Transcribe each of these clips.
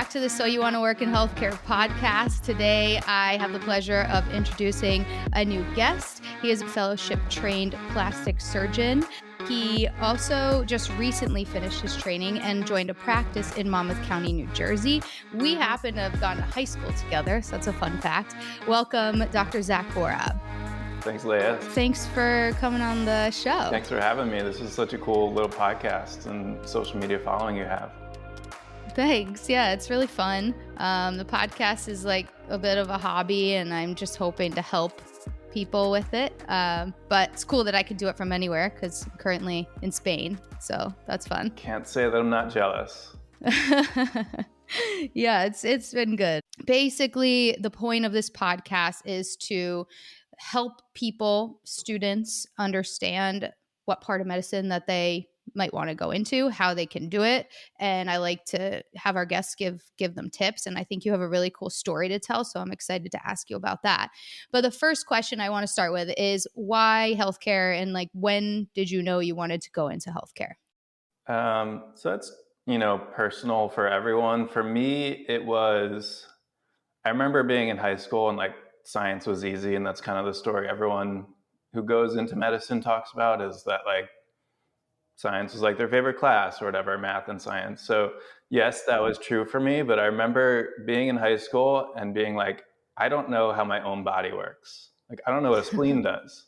back to the So You Want to Work in Healthcare podcast. Today, I have the pleasure of introducing a new guest. He is a fellowship-trained plastic surgeon. He also just recently finished his training and joined a practice in Monmouth County, New Jersey. We happen to have gone to high school together, so that's a fun fact. Welcome, Dr. Zack Borab. Thanks, Leigha. Thanks for coming on the show. Thanks for having me. This is such a cool little podcast and social media following you have. Thanks. Yeah, it's really fun. The podcast is like a bit of a hobby, and I'm just hoping to help people with it. But it's cool that I could do it from anywhere because I'm currently in Spain. So that's fun. Can't say that I'm not jealous. Yeah, it's been good. Basically, the point of this podcast is to help people, students, understand what part of medicine that they might want to go into, how they can do it. And I like to have our guests give them tips. And I think you have a really cool story to tell. So I'm excited to ask you about that. But the first question I want to start with is why healthcare, and like, when did you know you wanted to go into healthcare? So it's, personal for everyone. For me, I remember being in high school and like science was easy. And that's kind of the story everyone who goes into medicine talks about, is that like science was like their favorite class or whatever, math and science. So yes, that was true for me. But I remember being in high school and being like, I don't know how my own body works. Like, I don't know what a spleen does.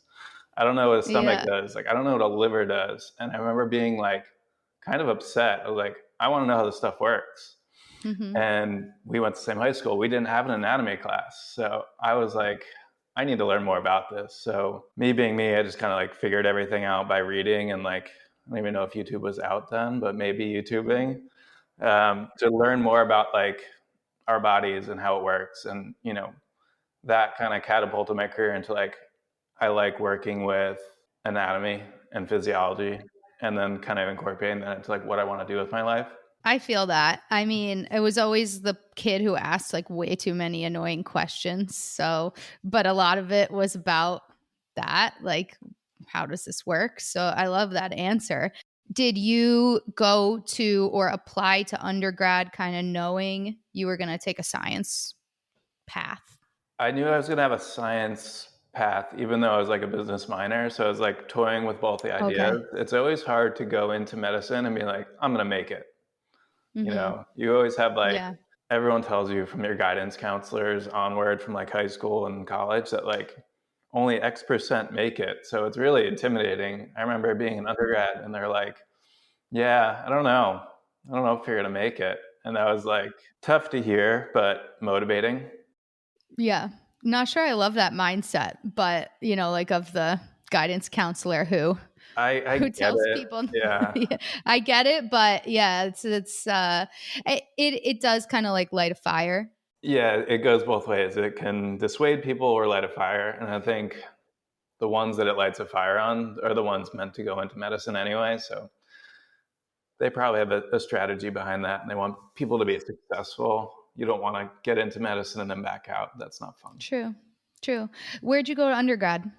I don't know what a stomach does. Like, I don't know what a liver does. And I remember being like kind of upset. I was like, I want to know how this stuff works. Mm-hmm. And we went to the same high school. We didn't have an anatomy class. So I was like, I need to learn more about this. So me being me, I just kind of like figured everything out by reading, and like, I don't even know if YouTube was out then, but maybe YouTubing, to learn more about like our bodies and how it works. And, that kind of catapulted my career into like, I like working with anatomy and physiology, and then kind of incorporating that into like what I want to do with my life. I feel that. I mean, I was always the kid who asked like way too many annoying questions. So, but a lot of it was about that, like, how does this work? So I love that answer. Did you go to or apply to undergrad kind of knowing you were going to take a science path? I knew I was going to have a science path, even though I was like a business minor. So I was like toying with both the ideas. Okay. It's always hard to go into medicine and be like, I'm going to make it. Mm-hmm. You always have like, everyone tells you from your guidance counselors onward from like high school and college that like only X% make it. So it's really intimidating. I remember being an undergrad and they're like, I don't know if you're going to make it. And that was like tough to hear, but motivating. Yeah. Not sure I love that mindset, but like of the guidance counselor who tells people, I get it. But yeah, it does kind of like light a fire. Yeah, it goes both ways. It can dissuade people or light a fire. And I think the ones that it lights a fire on are the ones meant to go into medicine anyway. So they probably have a strategy behind that, and they want people to be successful. You don't want to get into medicine and then back out. That's not fun. True. Where'd you go to undergrad?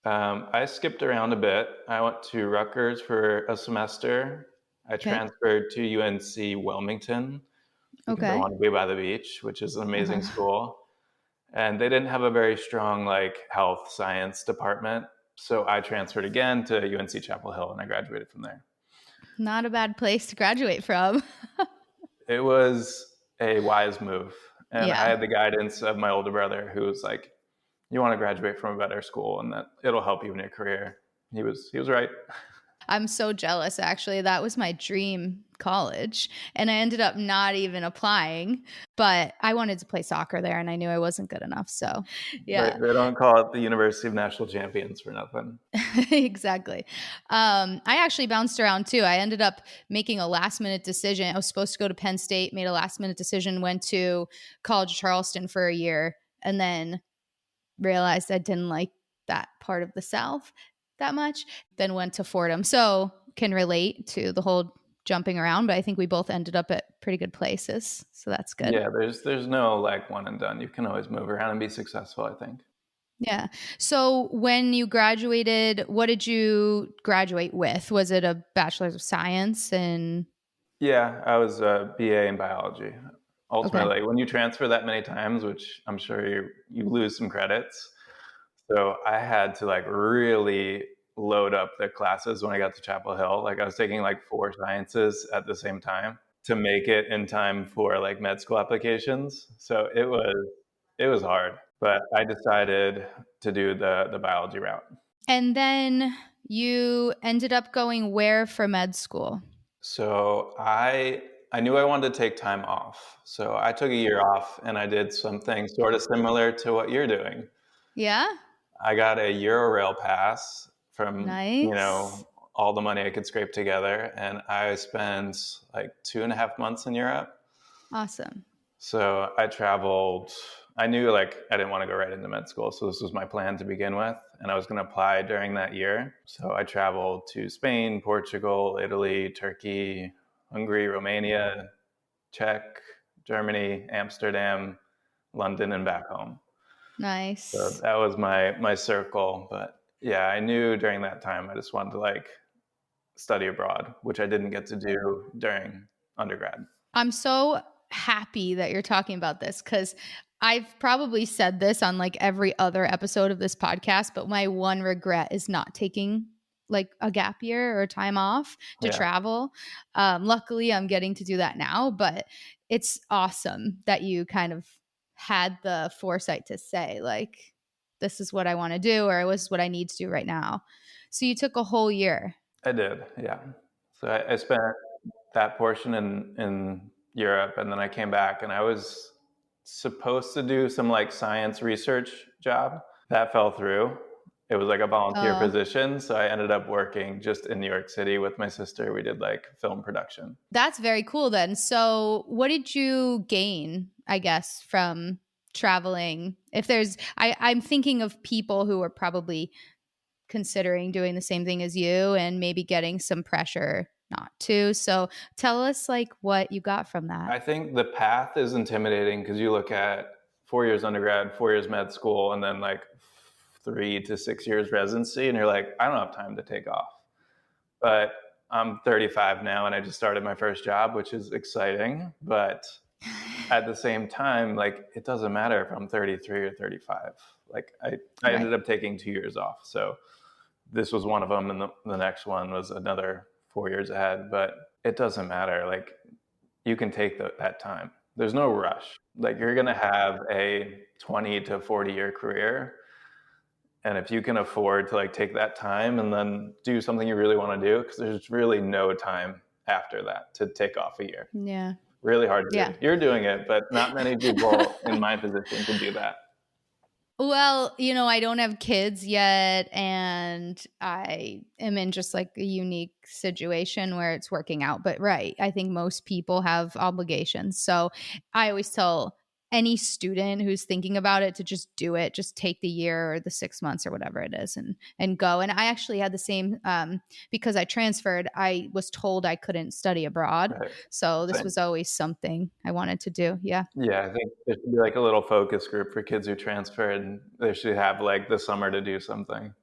I skipped around a bit. I went to Rutgers for a semester. I transferred to UNC Wilmington because I wanted to be by the beach, which is an amazing school. And they didn't have a very strong like health science department. So I transferred again to UNC Chapel Hill, and I graduated from there. Not a bad place to graduate from. It was a wise move. And I had the guidance of my older brother, who was like, you want to graduate from a better school and that it'll help you in your career. He was right. I'm so jealous, actually. That was my dream college. And I ended up not even applying, but I wanted to play soccer there and I knew I wasn't good enough. So yeah. They don't call it the University of National Champions for nothing. Exactly. I actually bounced around too. I ended up making a last minute decision. I was supposed to go to Penn State, made a last minute decision, went to College of Charleston for a year, and then realized I didn't like that part of the South that much, then went to Fordham. So can relate to the whole jumping around, but I think we both ended up at pretty good places. So that's good. Yeah, there's no like one and done. You can always move around and be successful, I think. Yeah. So when you graduated, what did you graduate with? Was it a bachelor's of science? And yeah, I was a BA in biology. ultimately, like, when you transfer that many times, which I'm sure you lose some credits. So I had to like really load up the classes when I got to Chapel Hill. Like I was taking like 4 sciences at the same time to make it in time for like med school applications. So it was hard, but I decided to do the biology route. And then you ended up going where for med school? So I knew I wanted to take time off. So I took a year off and I did something sort of similar to what you're doing. Yeah? I got a Euro pass from, Nice. all the money I could scrape together. And I spent like 2.5 months in Europe. Awesome. So I traveled. I knew like I didn't want to go right into med school. So this was my plan to begin with. And I was going to apply during that year. So I traveled to Spain, Portugal, Italy, Turkey, Hungary, Romania, Czech, Germany, Amsterdam, London, and back home. So Nice. that was my circle. But yeah, I knew during that time I just wanted to like study abroad, which I didn't get to do during undergrad. I'm so happy that you're talking about this because I've probably said this on like every other episode of this podcast, but my one regret is not taking like a gap year or time off to Yeah, travel. Luckily, I'm getting to do that now, but it's awesome that you kind of had the foresight to say, like, this is what I want to do, or this is what I need to do right now. So you took a whole year. I did. Yeah. So I spent that portion in Europe, and then I came back, and I was supposed to do some like science research job. That fell through. It was like a volunteer Oh, position, so I ended up working just in New York City with my sister. We did like film production. that's very cool then. So, what did you gain, I guess, from traveling? If there's, I'm thinking of people who are probably considering doing the same thing as you and maybe getting some pressure not to. So, tell us like what you got from that. I think the path is intimidating because you look at 4 years undergrad, 4 years med school, and then like 3 to 6 years residency, and you're like, I don't have time to take off. But I'm 35 now, and I just started my first job, which is exciting. But at the same time, like it doesn't matter if I'm 33 or 35. Like I Right. ended up taking 2 years off. So this was one of them, and the next one was another 4 years ahead. But it doesn't matter. Like you can take that time. There's no rush. Like you're gonna have a 20 to 40 year career, and if you can afford to like take that time and then do something you really want to do, because there's really no time after that to take off a year. Yeah. Really hard to Yeah. do. You're doing it, but not many people in my position can do that. Well, I don't have kids yet, and I am in just like a unique situation where it's working out. But right, I think most people have obligations. So I always tell any student who's thinking about it to just do it, just take the year or the 6 months or whatever it is and go. And I actually had the same because I transferred, I was told I couldn't study abroad. Right. So this Same. was always something I wanted to do. Yeah. Yeah, I think there should be like a little focus group for kids who transfer, and they should have like the summer to do something.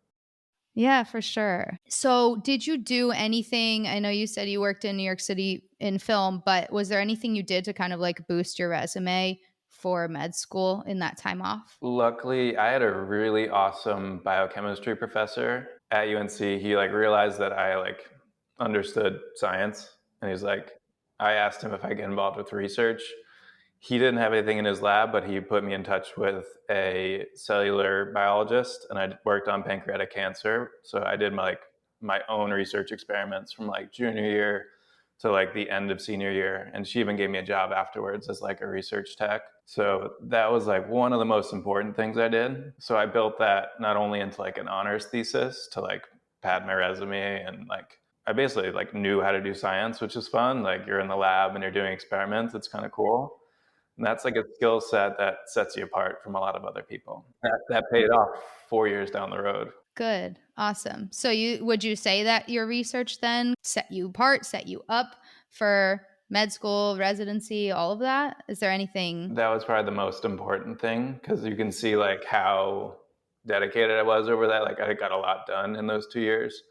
Yeah, for sure. So, did you do anything? I know you said you worked in New York City in film, but was there anything you did to kind of like boost your resume for med school in that time off? Luckily, I had a really awesome biochemistry professor at UNC. He like realized that I like understood science, and he's like, I asked him if I get involved with research. He didn't have anything in his lab, but he put me in touch with a cellular biologist, and I worked on pancreatic cancer. So I did my own research experiments from like junior year to like the end of senior year, and she even gave me a job afterwards as like a research tech. So that was like one of the most important things I did. So I built that not only into like an honors thesis to like pad my resume, and like I basically like knew how to do science, which is fun. Like you're in the lab and you're doing experiments. It's kind of cool. And that's like a skill set that sets you apart from a lot of other people. That paid off 4 years down the road. Good. Awesome. So, would you say that your research then set you apart, set you up for med school, residency, all of that? Is there anything? That was probably the most important thing, because you can see like how dedicated I was over that. Like I got a lot done in those 2 years.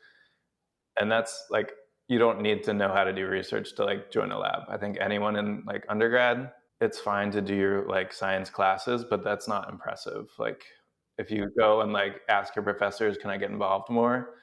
And that's like, you don't need to know how to do research to like join a lab. I think anyone in like undergrad it's fine to do your like science classes, but that's not impressive. Like if you go and like ask your professors, can I get involved more?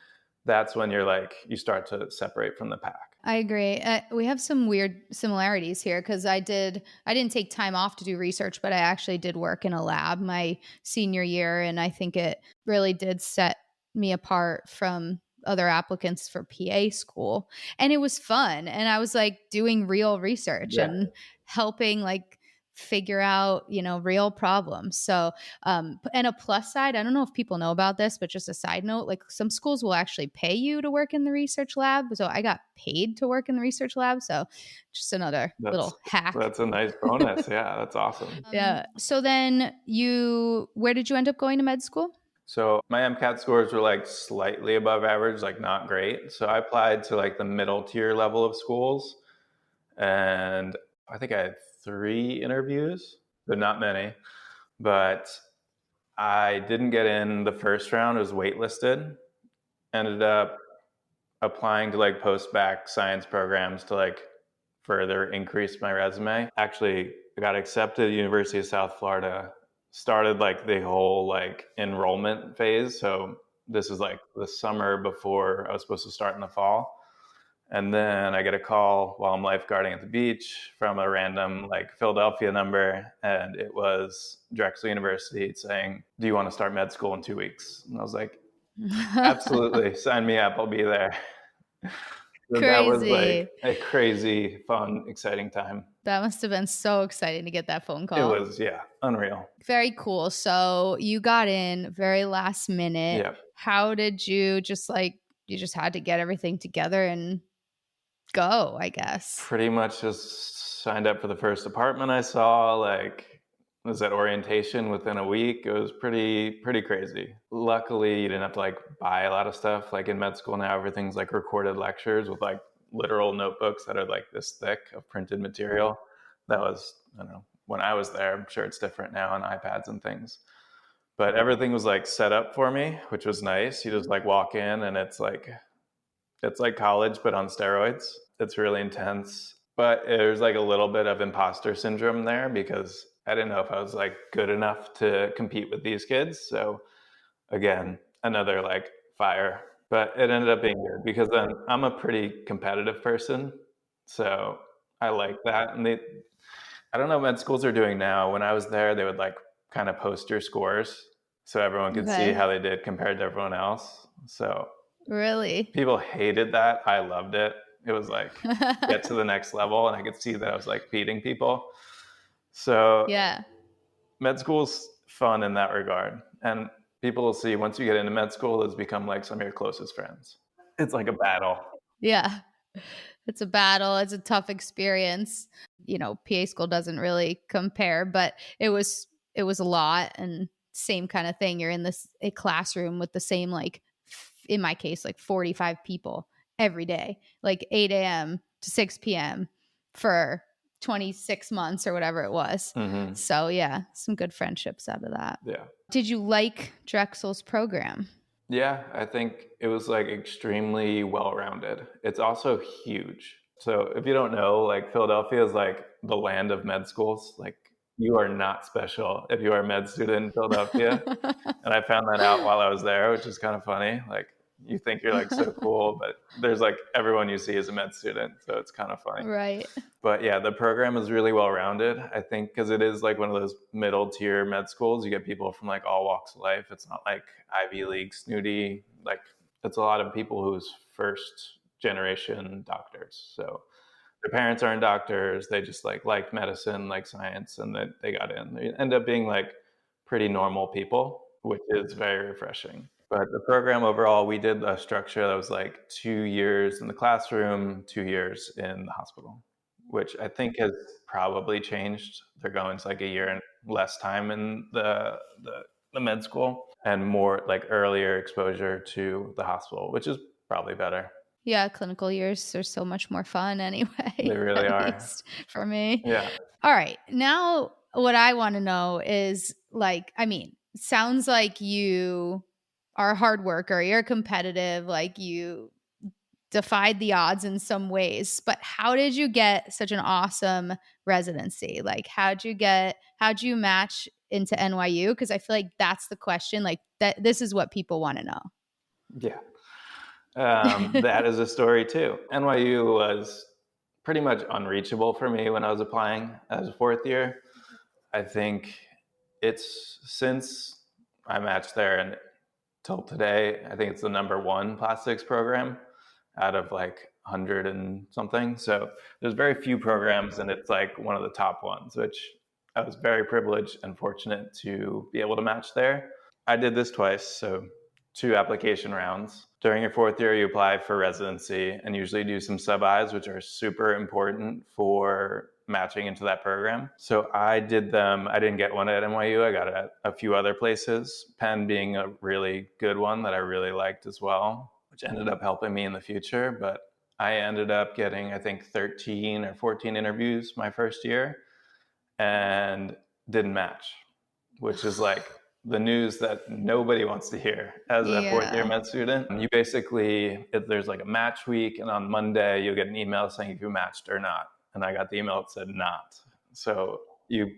That's when you're like, you start to separate from the pack. I agree. We have some weird similarities here because I didn't take time off to do research, but I actually did work in a lab my senior year. And I think it really did set me apart from other applicants for PA school. And it was fun. And I was like doing real research Yeah. and helping like figure out, real problems. So, and a plus side, I don't know if people know about this, but just a side note, like some schools will actually pay you to work in the research lab. So I got paid to work in the research lab. So just another That's little hack. that's a nice bonus. Yeah, that's awesome. Yeah. So then where did you end up going to med school? So my MCAT scores were like slightly above average, like not great. So I applied to like the middle tier level of schools, and I think I had 3 interviews, but not many. But I didn't get in the first round. It was waitlisted. Ended up applying to like post-bac science programs to like further increase my resume. Actually, I got accepted at the University of South Florida. Started like the whole like enrollment phase. So this is like the summer before I was supposed to start in the fall. And then I get a call while I'm lifeguarding at the beach from a random like Philadelphia number. And it was Drexel University saying, do you want to start med school in 2 weeks? And I was like, absolutely, sign me up. I'll be there. So that was like Crazy. a crazy, fun, exciting time. That must have been so exciting to get that phone call. It was, yeah, unreal. Very cool. So you got in very last minute. Yeah. How did you you just had to get everything together and go, I guess? Pretty much just signed up for the first apartment I saw, like was at orientation within a week. It was pretty crazy. Luckily, you didn't have to like buy a lot of stuff. Like in med school now, everything's like recorded lectures with like literal notebooks that are like this thick of printed material. That was, I don't know, when I was there. I'm sure it's different now on iPads and things. But everything was like set up for me, which was nice. You just like walk in and it's like college, but on steroids. It's really intense. But there's like a little bit of imposter syndrome there because I didn't know if I was like good enough to compete with these kids. So again, another like fire. But it ended up being good because then I'm a pretty competitive person. So I like that. And I don't know what med schools are doing now. When I was there, they would like kind of post your scores so everyone could see how they did compared to everyone else. So really, people hated that. I loved it. It was like get to the next level, and I could see that I was like beating people. So yeah, med school's fun in that regard, and people will see once you get into med school, those become like some of your closest friends. It's like a battle. yeah. It's a battle. It's a tough experience. PA school doesn't really compare, but it was a lot, and same kind of thing. You're in a classroom with the same, like in my case, like 45 people every day, like 8 a.m. to 6 p.m. for 26 months or whatever it was. Mm-hmm. So yeah, some good friendships out of that. Yeah. Did you like Drexel's program? Yeah, I think it was like extremely well-rounded. It's also huge. So if you don't know, like Philadelphia is like the land of med schools. Like you are not special if you are a med student in Philadelphia. And I found that out while I was there, which is kind of funny. Like you think you're like so cool, but there's like everyone you see is a med student. So it's kind of funny. Right. But yeah, the program is really well rounded. I think because it is like one of those middle tier med schools, you get people from like all walks of life. It's not like Ivy League snooty. Like it's a lot of people who's first generation doctors. So their parents aren't doctors. They just like liked medicine, like science, and that they got in. They end up being like pretty normal people, which is very refreshing. But the program overall, we did a structure that was like 2 years in the classroom, 2 years in the hospital, which I think has probably changed. They're going to like a year and less time in the med school and more like earlier exposure to the hospital, which is probably better. Yeah, clinical years are so much more fun anyway. They really are. At least for me. Yeah. All right. Now, what I want to know is sounds like you are a hard worker. You're competitive. Like you defied the odds in some ways. But how did you get such an awesome residency? Like, how'd you match into NYU? Because I feel like that's the question. Like, this is what people want to know. Yeah. That is a story too. NYU was pretty much unreachable for me when I was applying as a fourth year. I think it's since I matched there and till today, I think it's the number one plastics program out of like 100 and something. So there's very few programs, and it's like one of the top ones, which I was very privileged and fortunate to be able to match there. I did this twice, so 2 application rounds. During your fourth year, you apply for residency and usually do some sub-Is, which are super important for matching into that program. So I did them. I didn't get one at NYU. I got it at a few other places, Penn being a really good one that I really liked as well, which ended up helping me in the future. But I ended up getting, I think, 13 or 14 interviews my first year and didn't match, which is like the news that nobody wants to hear as a fourth year med student. You basically, there's like a match week, and on Monday you'll get an email saying if you matched or not. And I got the email that said not. So you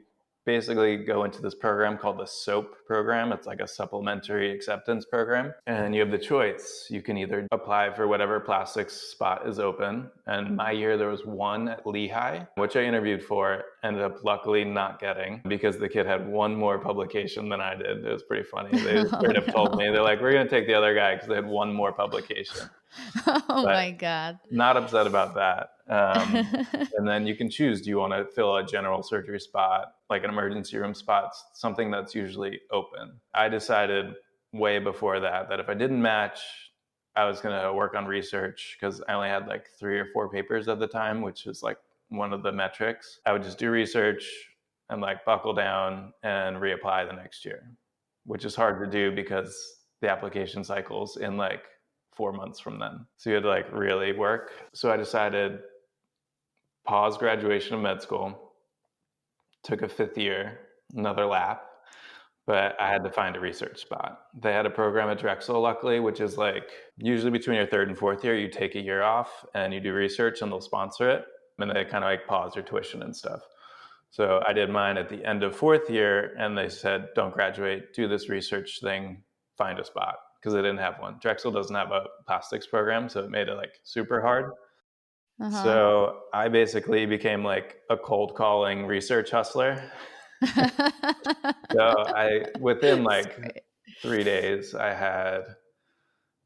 basically go into this program called the SOAP program. It's like a supplementary acceptance program. And you have the choice. You can either apply for whatever plastics spot is open. And my year, there was one at Leigh, which I interviewed for, ended up luckily not getting because the kid had one more publication than I did. It was pretty funny. They straight up told me, they're like, we're going to take the other guy because they had one more publication. My God. Not upset about that. And then you can choose, do you want to fill a general surgery spot, like an emergency room spot, something that's usually open? I decided way before that if I didn't match, I was going to work on research because I only had like 3 or 4 papers at the time, which is like one of the metrics. I would just do research and like buckle down and reapply the next year, which is hard to do because the application cycle's in like 4 months from then. So you had to like really work. So I decided pause graduation of med school, took a 5th year, another lap, but I had to find a research spot. They had a program at Drexel, luckily, which is like usually between your 3rd and 4th year, you take a year off and you do research and they'll sponsor it. And they kind of like pause your tuition and stuff. So I did mine at the end of 4th year and they said, don't graduate, do this research thing, find a spot. Because they didn't have one. Drexel doesn't have a plastics program, so it made it like super hard. So I basically became like a cold calling research hustler. So within like 3 days, I had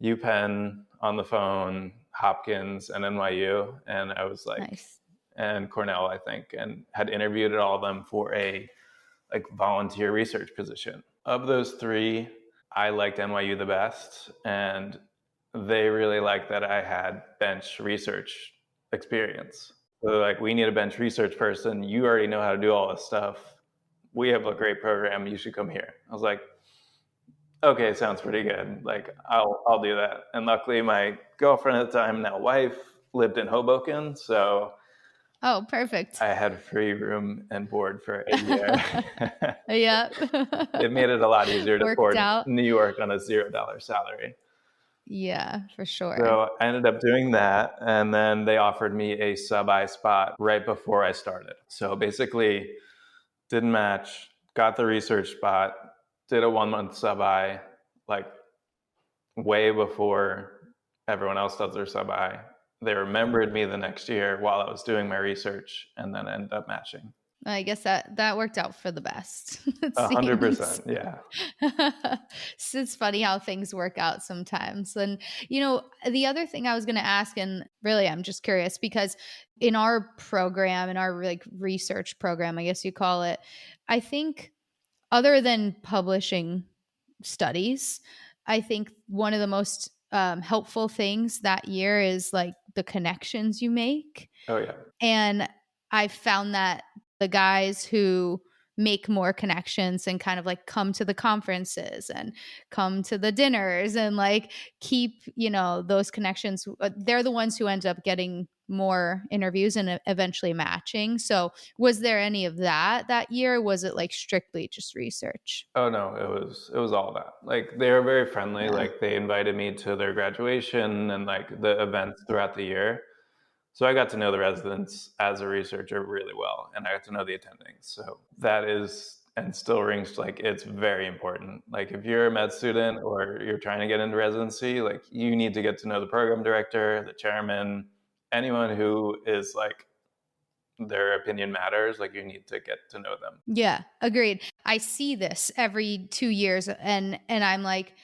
UPenn on the phone, Hopkins, and NYU, and I was like, nice. And Cornell, I think, and had interviewed at all of them for a like volunteer research position. Of those 3, I liked NYU the best, and they really liked that I had bench research experience. So they're like, we need a bench research person. You already know how to do all this stuff. We have a great program. You should come here. I was like, okay, sounds pretty good. Like, I'll do that. And luckily, my girlfriend at the time, now wife, lived in Hoboken, so oh, perfect. I had free room and board for a year. Yeah. It made it a lot easier to afford New York on a $0 salary. Yeah, for sure. So I ended up doing that. And then they offered me a sub-I spot right before I started. So basically didn't match, got the research spot, did a 1-month sub-I, like way before everyone else does their sub-I. They remembered me the next year while I was doing my research, and then ended up matching. I guess that worked out for the best. 100%, yeah. So it's funny how things work out sometimes. And, you know, the other thing I was going to ask, and really I'm just curious, because in our program, in our like research program, I guess you call it, I think other than publishing studies, I think one of the most helpful things that year is like the connections you make. Oh, yeah. And I found that the guys who make more connections and kind of like come to the conferences and come to the dinners and like keep, you know, those connections, they're the ones who end up getting more interviews and eventually matching. So was there any of that year? Was it like strictly just research? Oh no, it was all that. Like they were very friendly. Yeah. Like they invited me to their graduation and like the events throughout the year. So I got to know the residents as a researcher really well, and I got to know the attendings. So that is and still rings like it's very important. Like if you're a med student or you're trying to get into residency, like you need to get to know the program director, the chairman, anyone who is like their opinion matters. Like you need to get to know them. Yeah, agreed. I see this every 2 years and I'm like,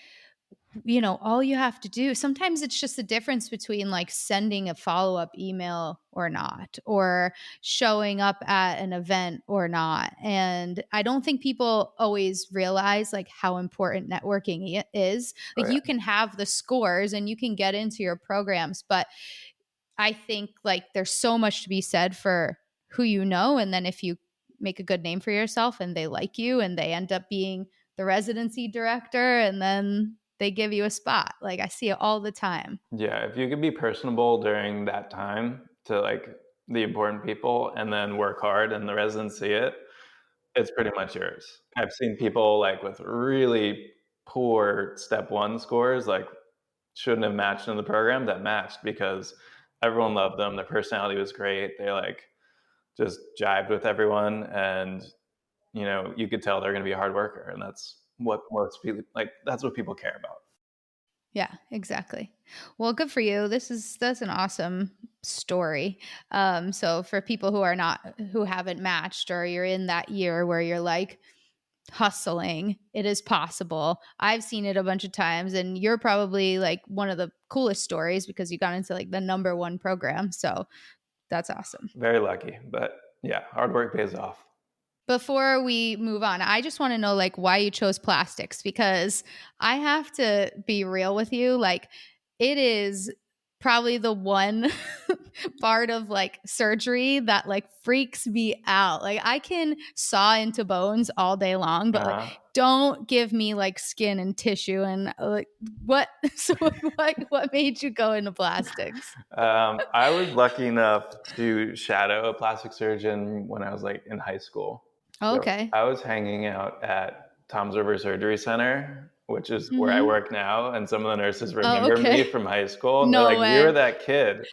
all you have to do, sometimes it's just the difference between like sending a follow-up email or not, or showing up at an event or not. And I don't think people always realize like how important networking is. Oh Like yeah. you can have the scores and you can get into your programs, but I think like there's so much to be said for who you know. And then if you make a good name for yourself and they like you and they end up being the residency director and then they give you a spot. Like I see it all the time. Yeah, if you could be personable during that time to like the important people and then work hard and the residents see it, it's pretty much yours. I've seen people like with really poor step one scores, like shouldn't have matched in the program that matched because everyone loved them. Their personality was great. They like just jived with everyone and you could tell they're going to be a hard worker and that's what most people like that's what people care about. Yeah, exactly. Well, good for you. That's an awesome story. So for people who haven't matched or you're in that year where you're like hustling, it is possible. I've seen it a bunch of times and you're probably like one of the coolest stories because you got into like the number one program. So that's awesome. Very lucky, but yeah, hard work pays off. Before we move on, I just want to know like why you chose plastics, because I have to be real with you. Like it is probably the one part of like surgery that like freaks me out. Like I can saw into bones all day long, but like Uh-huh. don't give me like skin and tissue and like what so what made you go into plastics? I was lucky enough to shadow a plastic surgeon when I was like in high school. So Okay. I was hanging out at Tom's River Surgery Center, which is where I Mhm. work now, and some of the nurses Oh, remember me okay. from high school, and they're No like, "You were way. that kid."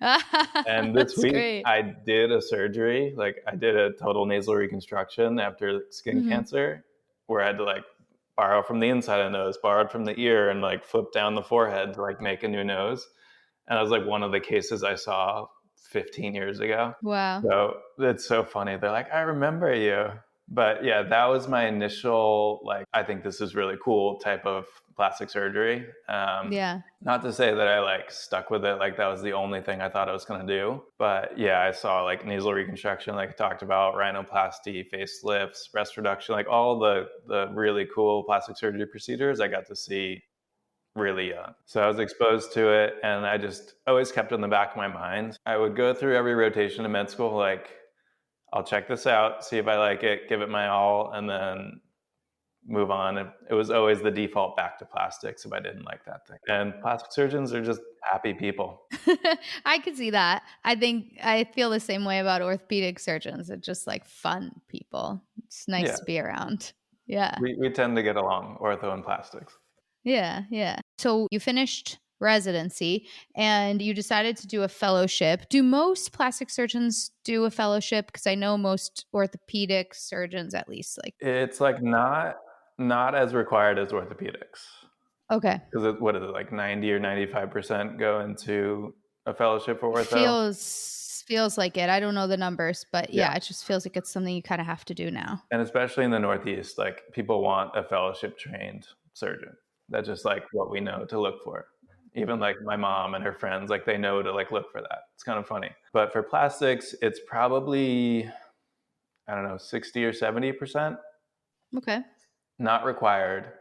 And this That's week great. I did a surgery, like I did a total nasal reconstruction after skin Mhm. cancer, where I had to like borrow from the inside of the nose, borrowed from the ear, and like flip down the forehead to like make a new nose. And that was like one of the cases I saw 15 years ago. Wow. So it's so funny. They're like, I remember you. But yeah, that was my initial, like, I think this is really cool type of plastic surgery. Yeah. Not to say that I like stuck with it, like that was the only thing I thought I was going to do. But yeah, I saw like nasal reconstruction, like I talked about, rhinoplasty, facelifts, breast reduction, like all the really cool plastic surgery procedures I got to see really young. So I was exposed to it and I just always kept it in the back of my mind. I would go through every rotation in med school, like, I'll check this out, see if I like it, give it my all, and then move on. It was always the default back to plastics if I didn't like that thing. And plastic surgeons are just happy people. I could see that. I think I feel the same way about orthopedic surgeons. They're just like fun people. It's Yeah, nice to be around. Yeah. we tend to get along, ortho and plastics. Yeah. Yeah. So you finished residency and you decided to do a fellowship. Do most plastic surgeons do a fellowship? Because I know most orthopedic surgeons, at least, like, It's like not as required as orthopedics. okay. Because what is it, like 90 or 95% go into a fellowship for ortho? Feels like it. I don't know the numbers, but Yeah. yeah, it just feels like it's something you kind of have to do now. And especially in the Northeast, like people want a fellowship trained surgeon. That's just like what we know to look for. Even like my mom and her friends, like they know to like look for that. It's kind of funny. But for plastics, it's probably, I don't know, 60 or 70%. Okay. Not required.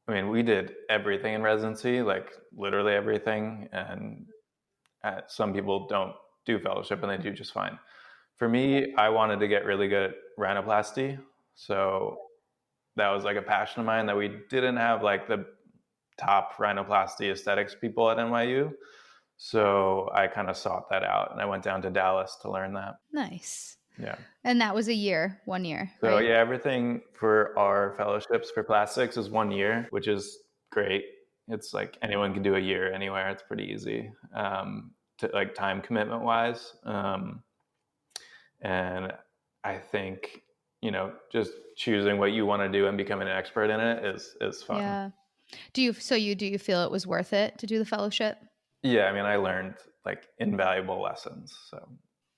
I mean, we did everything in residency, like literally everything. And some people don't do fellowship and they do just fine. For me, I wanted to get really good at rhinoplasty. So that was like a passion of mine that we didn't have like the top rhinoplasty aesthetics people at NYU. So I kind of sought that out, and I went down to Dallas to learn that. Nice. Yeah. And that was 1 year, So right? yeah, everything for our fellowships for plastics is 1 year, which is great. It's like anyone can do a year anywhere. It's pretty easy, to like time commitment wise. And I think, just choosing what you want to do and becoming an expert in it is fun. Yeah. Do you feel it was worth it to do the fellowship? Yeah, I mean, I learned like invaluable lessons. So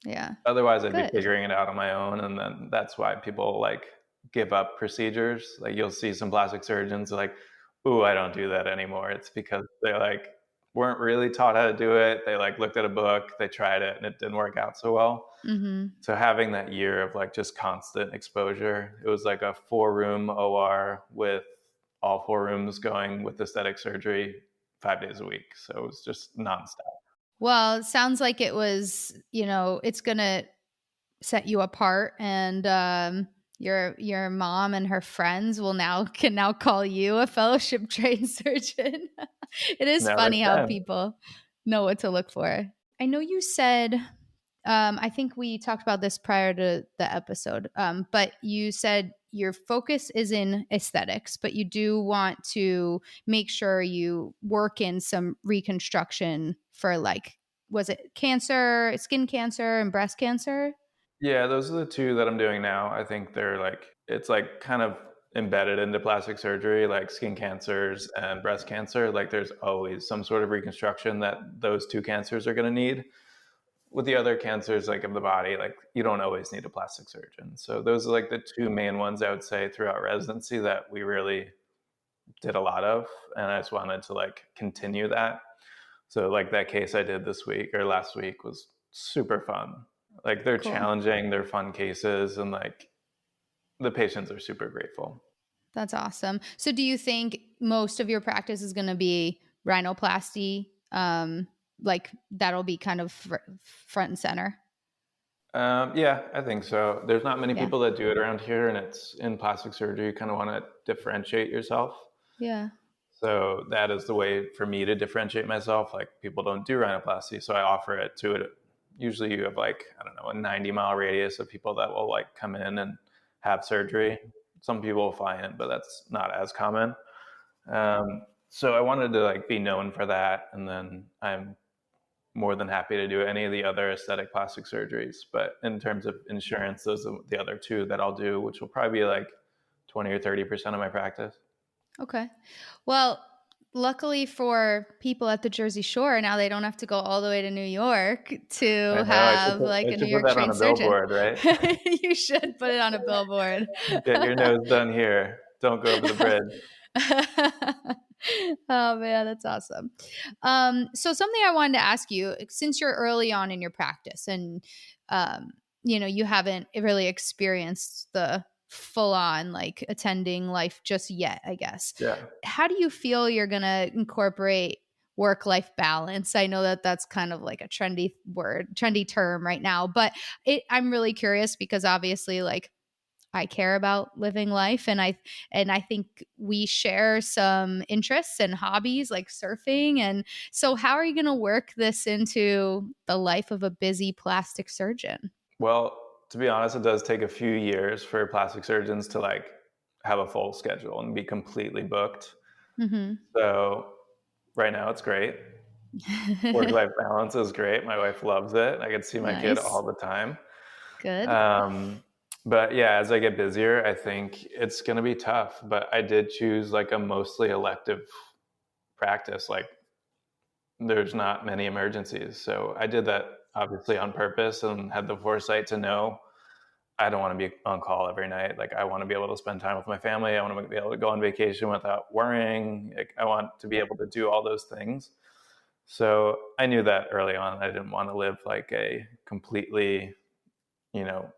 Yeah. otherwise, I'd be Good. figuring it out on my own, and then that's why people like give up procedures. Like you'll see some plastic surgeons like, "Ooh, I don't do that anymore." It's because they like weren't really taught how to do it. They like looked at a book, they tried it, and it didn't work out so well. Mhm. So having that year of like just constant exposure, it was like a 4-room OR with all 4 rooms going with aesthetic surgery 5 days a week. So it was just nonstop. Well, it sounds like it was, it's going to set you apart, and your mom and her friends can now call you a fellowship trained surgeon. It is Now they funny how can. people know what to look for. I know you said, I think we talked about this prior to the episode, but you said your focus is in aesthetics, but you do want to make sure you work in some reconstruction for, like, was it cancer, skin cancer, and breast cancer? Yeah, those are the two that I'm doing now. I think it's like kind of embedded into plastic surgery, like skin cancers and breast cancer. Like there's always some sort of reconstruction that those two cancers are going to need. With the other cancers, like of the body, like you don't always need a plastic surgeon. So those are like the two main ones I would say throughout residency that we really did a lot of. And I just wanted to like continue that. So like that case I did this week or last week was super fun. Like they're Cool. challenging, they're fun cases, and like the patients are super grateful. That's awesome. So do you think most of your practice is going to be rhinoplasty? Like that'll be kind of front and center? Yeah, I think so. There's not many Yeah. people that do it around here, and it's in plastic surgery. You kind of want to differentiate yourself. Yeah. So that is the way for me to differentiate myself. Like people don't do rhinoplasty, so I offer it to it. Usually you have like, I don't know, a 90-mile radius of people that will like come in and have surgery. Some people will fly in, but that's not as common. So I wanted to like be known for that, and then I'm more than happy to do any of the other aesthetic plastic surgeries. But in terms of insurance, those are the other two that I'll do, which will probably be like 20 or 30% of my practice. Okay. Well, luckily for people at the Jersey Shore, now they don't have to go all the way to New York I to know. have like I a New should put York that on trained a surgeon. billboard, right? You should put it on a billboard. Get your nose done here. Don't go over the bridge. Oh man, that's awesome. So something I wanted to ask you, since you're early on in your practice and um, you haven't really experienced the full on like attending life just yet, I guess. Yeah. How do you feel you're gonna incorporate work-life balance? I know that that's kind of like a trendy term right now, but I'm really curious because obviously, like, I care about living life, and I think we share some interests and hobbies like surfing. And so how are you going to work this into the life of a busy plastic surgeon? Well, to be honest, it does take a few years for plastic surgeons to like have a full schedule and be completely booked. Mhm. So right now it's great. Work-life balance is great. My wife loves it. I get to see my kid Nice. all the time. Good. But yeah, as I get busier, I think it's going to be tough. But I did choose like a mostly elective practice. Like there's not many emergencies. So I did that obviously on purpose and had the foresight to know I don't want to be on call every night. Like I want to be able to spend time with my family. I want to be able to go on vacation without worrying. Like, I want to be able to do all those things. So I knew that early on. I didn't want to live like a completely, you know,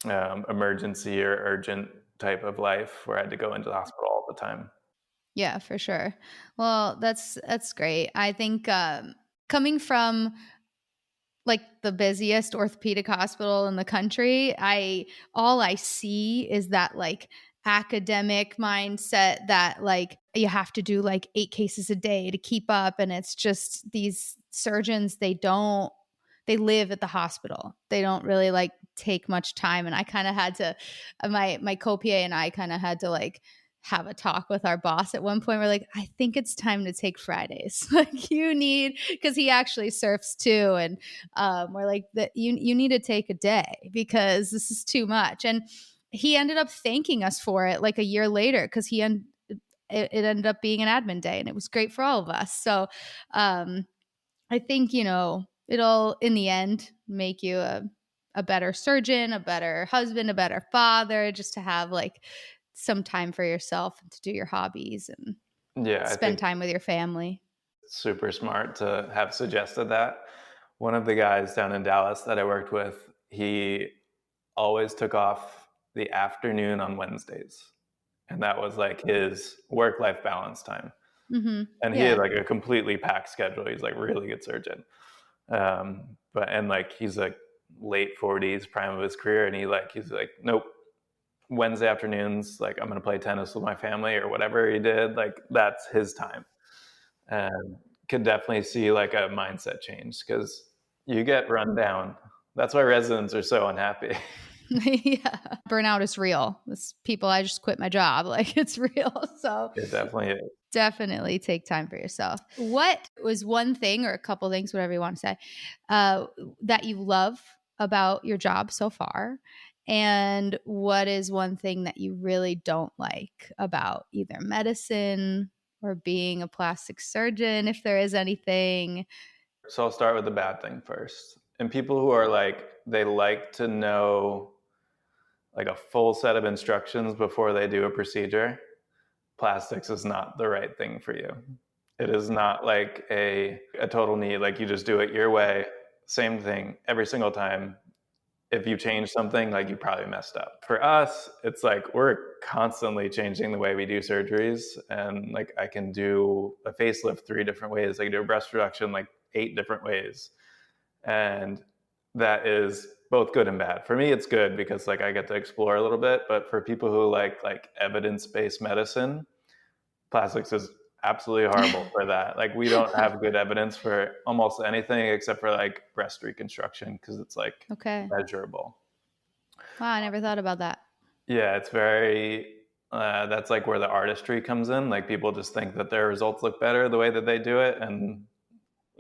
emergency or urgent type of life where I had to go into the hospital all the time. Yeah, for sure. Well, that's great. I think coming from like the busiest orthopedic hospital in the country, all I see is that like academic mindset that like you have to do like 8 cases a day to keep up. And it's just these surgeons, they live at the hospital. They don't really like take much time. And I kind of had to, my co-PA and I kind of had to like have a talk with our boss at one point. We're like, I think it's time to take Fridays. Like you need, because he actually surfs too. And we're like, that you need to take a day because this is too much. And he ended up thanking us for it like a year later because it ended up being an admin day and it was great for all of us. So I think, it'll in the end make you a better surgeon, a better husband, a better father, just to have like some time for yourself and to do your hobbies and Yeah, I spend think time with your family. super smart to have suggested that. One of the guys down in Dallas that I worked with, he always took off the afternoon on Wednesdays. And that was like his work-life balance time. Mm-hmm. And he Yeah. had like a completely packed schedule. He's like really good surgeon. And like he's like late 40s, prime of his career, and he's like, nope, Wednesday afternoons, like I'm gonna play tennis with my family or whatever he did. Like that's his time. And could definitely see like a mindset change because you get run down. That's why residents are so unhappy. Yeah. Burnout is real. It's people, I just quit my job. Like it's real. So It definitely is. definitely take time for yourself. What was one thing or a couple things, whatever you want to say, that you love about your job so far? And what is one thing that you really don't like about either medicine or being a plastic surgeon, if there is anything? So I'll start with the bad thing first. And people who are like, they like to know like a full set of instructions before they do a procedure, plastics is not the right thing for you. It is not like a total need, like you just do it your way, same thing every single time. If you change something, like you probably messed up. For us, it's like we're constantly changing the way we do surgeries. And like I can do a facelift 3 different ways. I can do a breast reduction like 8 different ways. And that is both good and bad. For me, it's good because like I get to explore a little bit. But for people who like evidence-based medicine, plastics is absolutely horrible for that. Like we don't have good evidence for almost anything except for like breast reconstruction because it's like Okay. measurable. Wow, I never thought about that. Yeah, it's very that's like where the artistry comes in. Like people just think that their results look better the way that they do it, and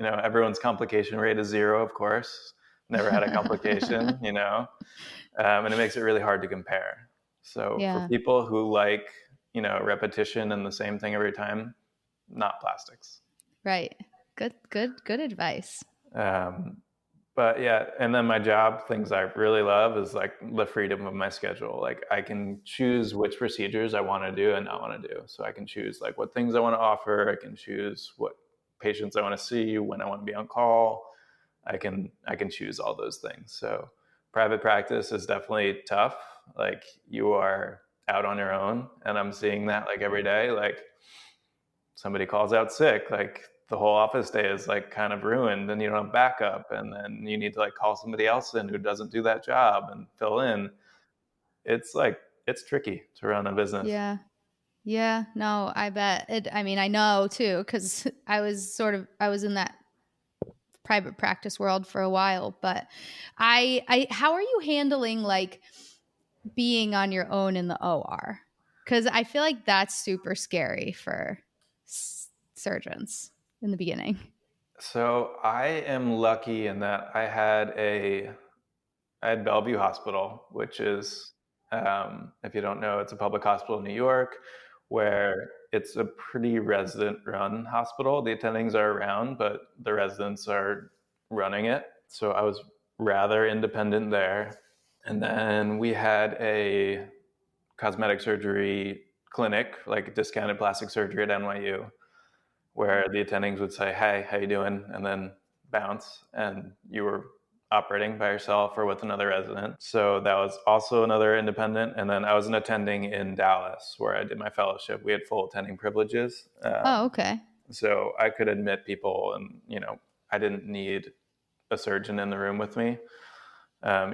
everyone's complication rate is 0, of course. Never had a complication, and it makes it really hard to compare. So for Yeah. people who like repetition and the same thing every time, not plastics. Right. Good advice. But yeah, and then my job, things I really love is like the freedom of my schedule. Like I can choose which procedures I want to do and not want to do. So I can choose like what things I want to offer. I can choose what patients I want to see, when I want to be on call. I can choose all those things. So private practice is definitely tough. Like you are out on your own, and I'm seeing that like every day. Like somebody calls out sick, like the whole office day is like kind of ruined, and you don't have backup, and then you need to like call somebody else in who doesn't do that job and fill in. It's like it's tricky to run a business. Yeah. Yeah. No, I bet it. I mean, I know too, because I was in that private practice world for a while, but how are you handling like being on your own in the OR? Because I feel like that's super scary for surgeons in the beginning. So I am lucky in that I had Bellevue Hospital, which is, if you don't know, it's a public hospital in New York, where it's a pretty resident-run hospital. The attendings are around, but the residents are running it. So I was rather independent there. And then we had a cosmetic surgery clinic, like discounted plastic surgery at NYU, where the attendings would say, "Hey, how you doing?" and then bounce, and you were operating by yourself or with another resident. So that was also another independent. And then I was an attending in Dallas where I did my fellowship. We had full attending privileges. Oh, okay. So I could admit people, and I didn't need a surgeon in the room with me,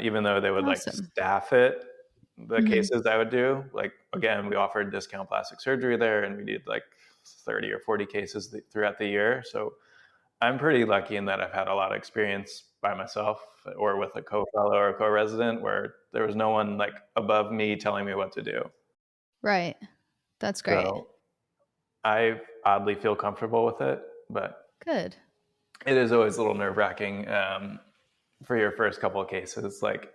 even though they would like Awesome. staff it. the cases I would do, like, again, we offered discount plastic surgery there, and we did like 30 or 40 cases throughout the year. So I'm pretty lucky in that I've had a lot of experience by myself or with a co-fellow or a co-resident where there was no one like above me telling me what to do. Right. That's great. So I oddly feel comfortable with it, but good. It is always a little nerve-wracking for your first couple of cases. Like,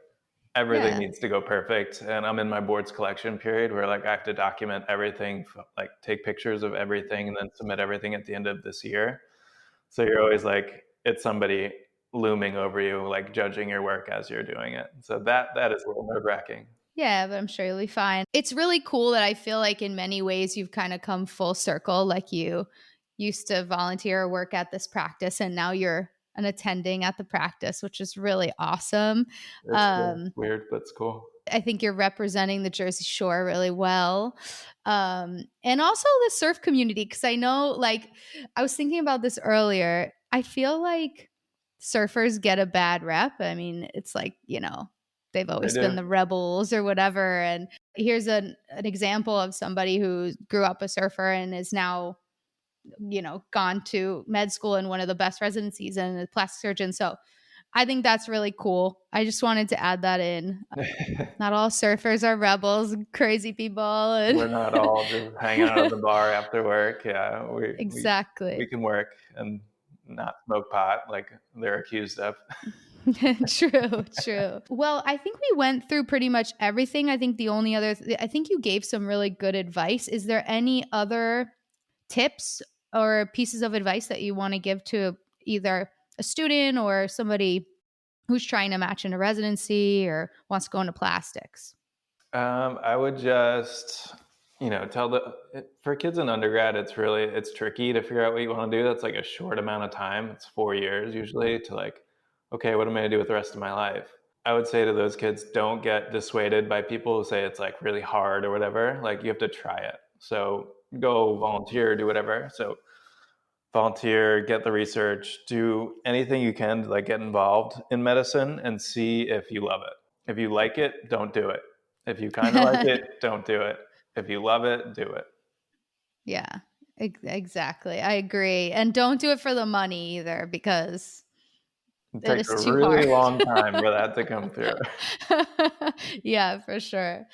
everything needs to go perfect, and I'm in my boards collection period where like I have to document everything, like take pictures of everything, and then submit everything at the end of this year. So you're always like, it's somebody looming over you, like judging your work as you're doing it. So that is a little nerve-wracking. Yeah, but I'm sure you'll be fine. It's really cool that I feel like in many ways you've kind of come full circle. Like, you used to volunteer or work at this practice, and now you're an attending at the practice, which is really awesome. It's weird, but it's cool. I think you're representing the Jersey Shore really well. And also the surf community, because I know, like, I was thinking about this earlier. I feel like surfers get a bad rep. I mean, it's like, they've always been the rebels or whatever. And here's an example of somebody who grew up a surfer and is now, gone to med school in one of the best residencies and a plastic surgeon. So I think that's really cool. I just wanted to add that in. Not all surfers are rebels, crazy people. And we're not all just hanging out at the bar after work. Yeah, exactly. We can work and not smoke pot like they're accused of. True. Well, I think we went through pretty much everything. I think the only other, I think you gave some really good advice. Is there any other tips or pieces of advice that you want to give to either a student or somebody who's trying to match into residency or wants to go into plastics? I would just, for kids in undergrad, it's tricky to figure out what you want to do. That's like a short amount of time. It's 4 years usually to like, okay, what am I going to do with the rest of my life? I would say to those kids, don't get dissuaded by people who say it's like really hard or whatever. Like, you have to try it. So go volunteer, do whatever. So volunteer, get the research, do anything you can to like get involved in medicine and see if you love it. If you like it, don't do it. If you kind of like it, don't do it. If you love it, do it. Yeah, exactly. I agree. And don't do it for the money either, because it takes a really long time for that to come through. Yeah, for sure.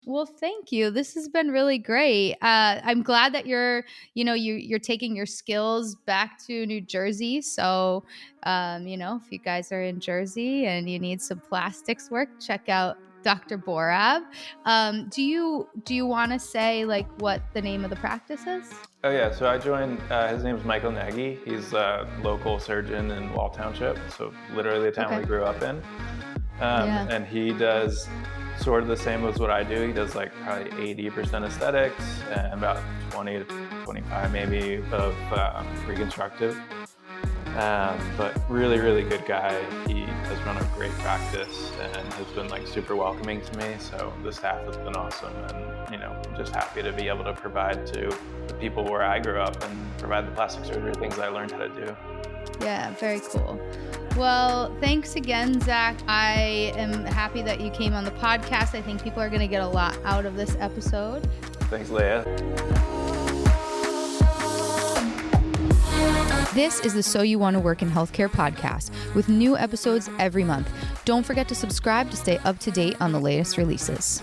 Well, thank you. This has been really great. I'm glad that you're taking your skills back to New Jersey. So, if you guys are in Jersey and you need some plastics work, check out Dr. Borab. Do you want to say like what the name of the practice is? Oh yeah, so I joined, his name is Michael Nagy. He's a local surgeon in Wall Township, so literally the town we grew up in. And he does sort of the same as what I do. He does like probably 80% aesthetics and about 20 to 25 maybe of reconstructive. But really, really good guy. He has run a great practice and has been like super welcoming to me. So the staff has been awesome, and just happy to be able to provide to the people where I grew up and provide the plastic surgery things I learned how to do. Yeah, very cool. Well, thanks again, Zach. I am happy that you came on the podcast. I think people are going to get a lot out of this episode. Thanks, Leigha. This is the So You Want to Work in Healthcare podcast with new episodes every month. Don't forget to subscribe to stay up to date on the latest releases.